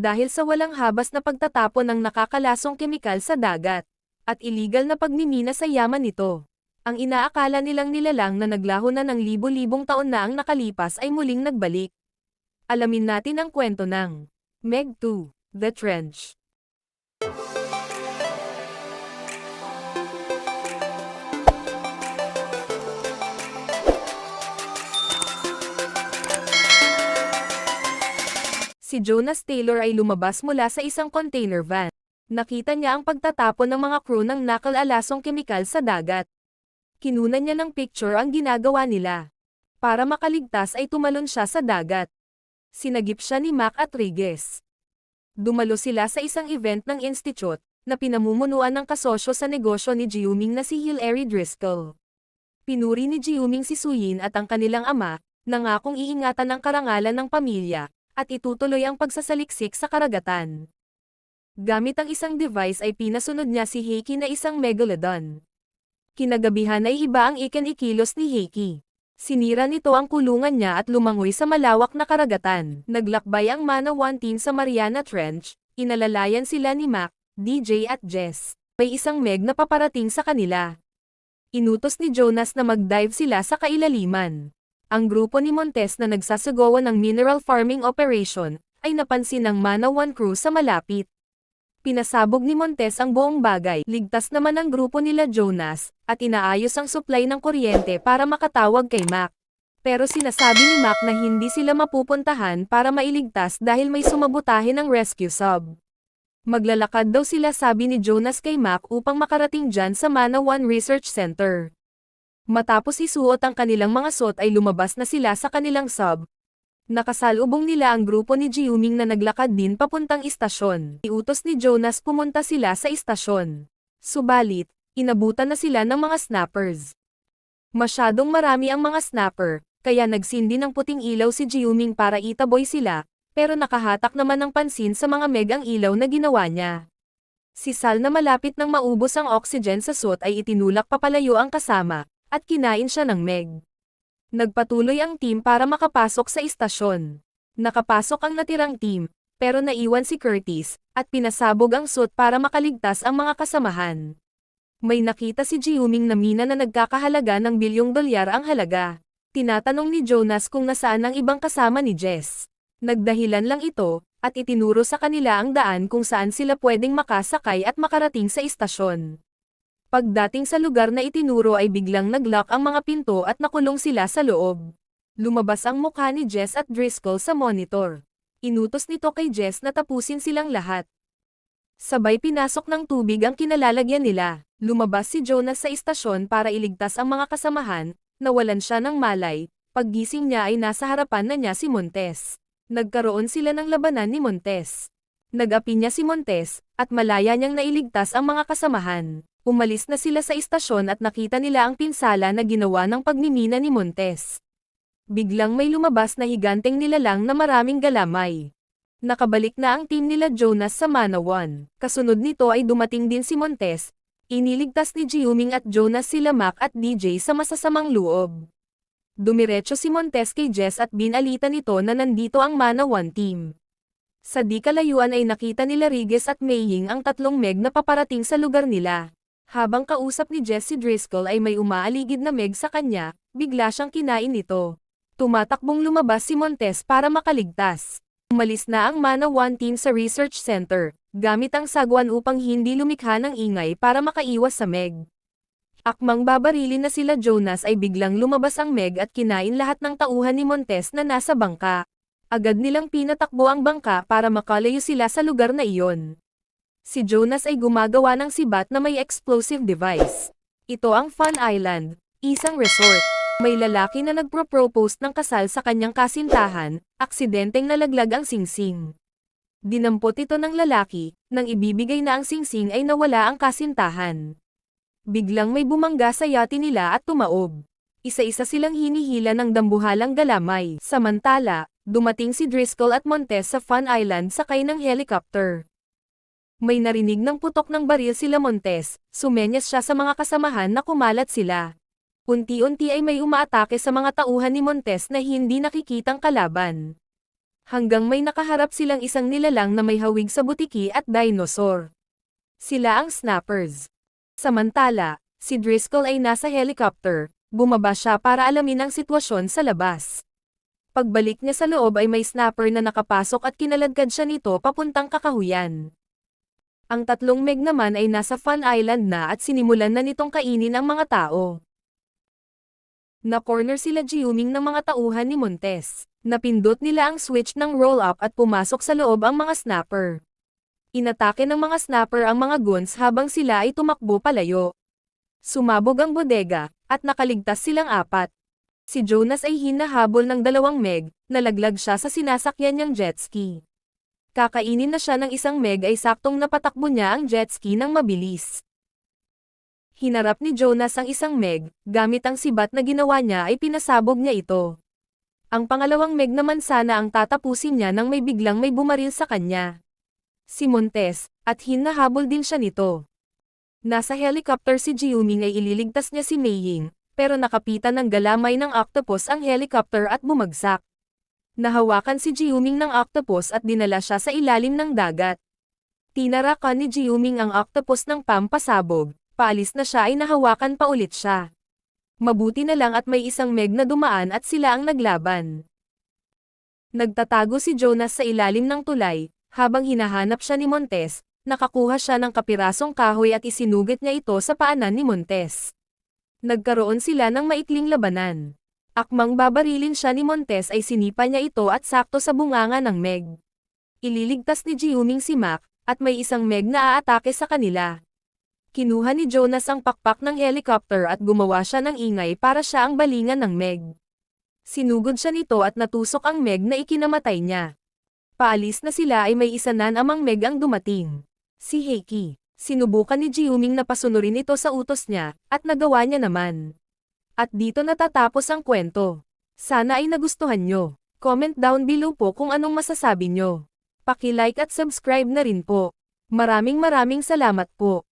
dahil sa walang habas na pagtatapon ng nakakalasong kemikal sa dagat, at iligal na pagmimina sa yaman nito. Ang inaakala nilang nilalang na naglaho na ng libo-libong taon na ang nakalipas ay muling nagbalik. Alamin natin ang kwento ng Meg 2, The Trench. Si Jonas Taylor ay lumabas mula sa isang container van. Nakita niya ang pagtatapon ng mga crew ng nakalalasong kemikal sa dagat. Kinunan niya ng picture ang ginagawa nila. Para makaligtas ay tumalon siya sa dagat. Sinagip siya ni Mac at Regis. Dumalo sila sa isang event ng institute, na pinamumunuan ng kasosyo sa negosyo ni Jiuming na si Hilary Driscoll. Pinuri ni Jiuming si Suyin at ang kanilang ama, nangakong iingatan ang karangalan ng pamilya, at itutuloy ang pagsasaliksik sa karagatan. Gamit ang isang device ay pinasunod niya si Heiki na isang megalodon. Kinagabihan ay iba ang ikilos ni Heiki. Sinira nito ang kulungan niya at lumangoy sa malawak na karagatan. Naglakbay ang Mana 1 team sa Mariana Trench, inalalayan sila ni Mac, DJ at Jess. May isang Meg na paparating sa kanila. Inutos ni Jonas na mag-dive sila sa kailaliman. Ang grupo ni Montes na nagsasagawa ng mineral farming operation, ay napansin ng Mana 1 crew sa malapit. Pinasabog ni Montes ang buong bagay. Ligtas naman ang grupo nila Jonas, at inaayos ang supply ng kuryente para makatawag kay Mac. Pero sinasabi ni Mac na hindi sila mapupuntahan para mailigtas dahil may sumabutahe ng rescue sub. Maglalakad daw sila, sabi ni Jonas kay Mac, upang makarating dyan sa Mana 1 Research Center. Matapos isuot ang kanilang mga suot ay lumabas na sila sa kanilang sub. Nakasalubong nila ang grupo ni Jiuming na naglakad din papuntang istasyon. Iutos ni Jonas pumunta sila sa istasyon. Subalit, inabutan na sila ng mga snappers. Masyadong marami ang mga snapper, kaya nagsindi ng puting ilaw si Jiuming para itaboy sila, pero nakahatak naman ng pansin sa mga megang ilaw na ginawa niya. Si Sal na malapit nang maubos ang oxygen sa suit ay itinulak papalayo ang kasama, at kinain siya ng Meg. Nagpatuloy ang team para makapasok sa istasyon. Nakapasok ang natirang team, pero naiwan si Curtis, at pinasabog ang suit para makaligtas ang mga kasamahan. May nakita si Jiuming na mina na nagkakahalaga ng $1 bilyong ang halaga. Tinatanong ni Jonas kung nasaan ang ibang kasama ni Jess. Nagdahilan lang ito, at itinuro sa kanila ang daan kung saan sila pwedeng makasakay at makarating sa istasyon. Pagdating sa lugar na itinuro ay biglang nag-lock ang mga pinto at nakulong sila sa loob. Lumabas ang mukha ni Jess at Driscoll sa monitor. Inutos nito kay Jess na tapusin silang lahat. Sabay pinasok ng tubig ang kinalalagyan nila. Lumabas si Jonas sa istasyon para iligtas ang mga kasamahan, nawalan siya ng malay. Paggising niya ay nasa harapan na niya si Montes. Nagkaroon sila ng labanan ni Montes. Nag-api niya si Montes, at malaya niyang nailigtas ang mga kasamahan. Umalis na sila sa istasyon at nakita nila ang pinsala na ginawa ng pagmimina ni Montes. Biglang may lumabas na higanteng nilalang na maraming galamay. Nakabalik na ang team nila Jonas sa Mana 1. Kasunod nito ay dumating din si Montes. Iniligtas ni Jiuming at Jonas sila Mac at DJ sa masasamang loob. Dumiretso si Montes kay Jess at binalita nito na nandito ang Mana 1 team. Sa di kalayuan ay nakita nila Regis at Maying ang 3 Meg na paparating sa lugar nila. Habang kausap ni Jess si Driscoll ay may umaaligid na Meg sa kanya, bigla siyang kinain nito. Tumatakbong lumabas si Montes para makaligtas. Umalis na ang Mana 1 team sa research center, gamit ang sagwan upang hindi lumikha ng ingay para makaiwas sa Meg. Akmang babarilin na sila Jonas ay biglang lumabas ang Meg at kinain lahat ng tauhan ni Montes na nasa bangka. Agad nilang pinatakbo ang bangka para makalayo sila sa lugar na iyon. Si Jonas ay gumagawa ng sibat na may explosive device. Ito ang Fun Island, isang resort. May lalaki na nagpro-propose ng kasal sa kanyang kasintahan, aksidenteng nalaglag ang singsing. Dinampot ito ng lalaki, nang ibibigay na ang singsing ay nawala ang kasintahan. Biglang may bumangga sa yate nila at tumaob. Isa-isa silang hinihila ng dambuhalang galamay. Samantala, dumating si Driscoll at Montes sa Fun Island sakay ng helicopter. May narinig ng putok ng baril sila Montes, sumenyas siya sa mga kasamahan na kumalat sila. Unti-unti ay may umaatake sa mga tauhan ni Montes na hindi nakikitang kalaban. Hanggang may nakaharap silang isang nilalang na may hawig sa butiki at dinosaur. Sila ang snappers. Samantala, si Driscoll ay nasa helicopter, bumaba siya para alamin ang sitwasyon sa labas. Pagbalik niya sa loob ay may snapper na nakapasok at kinaladkad siya nito papuntang kakahuyan. Ang tatlong Meg naman ay nasa Fun Island na at sinimulan na nitong kainin ang mga tao. Na-corner sila Jiuming ng mga tauhan ni Montes. Napindot nila ang switch ng roll-up at pumasok sa loob ang mga snapper. Inatake ng mga snapper ang mga goons habang sila ay tumakbo palayo. Sumabog ang bodega, at nakaligtas silang apat. Si Jonas ay hinahabol ng 2 Meg, nalaglag siya sa sinasakyan niyang jet ski. Kakainin na siya ng 1 Meg ay saktong napatakbo niya ang jet ski ng mabilis. Hinarap ni Jonas ang 1 Meg, gamit ang sibat na ginawa niya ay pinasabog niya ito. Ang pangalawang Meg naman sana ang tatapusin niya nang may biglang may bumaril sa kanya. Si Montes, at hinahabol din siya nito. Nasa helicopter si Jiuming ay ililigtas niya si Meiying, pero nakapitan ng galamay ng octopus ang helicopter at bumagsak. Nahawakan si Jiuming ng octopus at dinala siya sa ilalim ng dagat. Tinarakan ni Jiuming ang octopus ng pampasabog, paalis na siya ay nahawakan pa ulit siya. Mabuti na lang at may 1 Meg na dumaan at sila ang naglaban. Nagtatago si Jonas sa ilalim ng tulay, habang hinahanap siya ni Montes, nakakuha siya ng kapirasong kahoy at isinugit niya ito sa paanan ni Montes. Nagkaroon sila ng maikling labanan. Akmang babarilin siya ni Montes ay sinipa niya ito at sakto sa bunganga ng Meg. Ililigtas ni Jiuming si Mac, at may 1 Meg na aatake sa kanila. Kinuha ni Jonas ang pakpak ng helicopter at gumawa siya ng ingay para siya ang balingan ng Meg. Sinugod siya nito at natusok ang Meg na ikinamatay niya. Paalis na sila ay may 1 na namang Meg ang dumating. Si Heiki. Sinubukan ni Jiuming na pasunurin ito sa utos niya, at nagawa niya naman. At dito natatapos ang kwento. Sana ay nagustuhan nyo. Comment down below po kung anong masasabi nyo. Paki-like at subscribe na rin po. Maraming salamat po.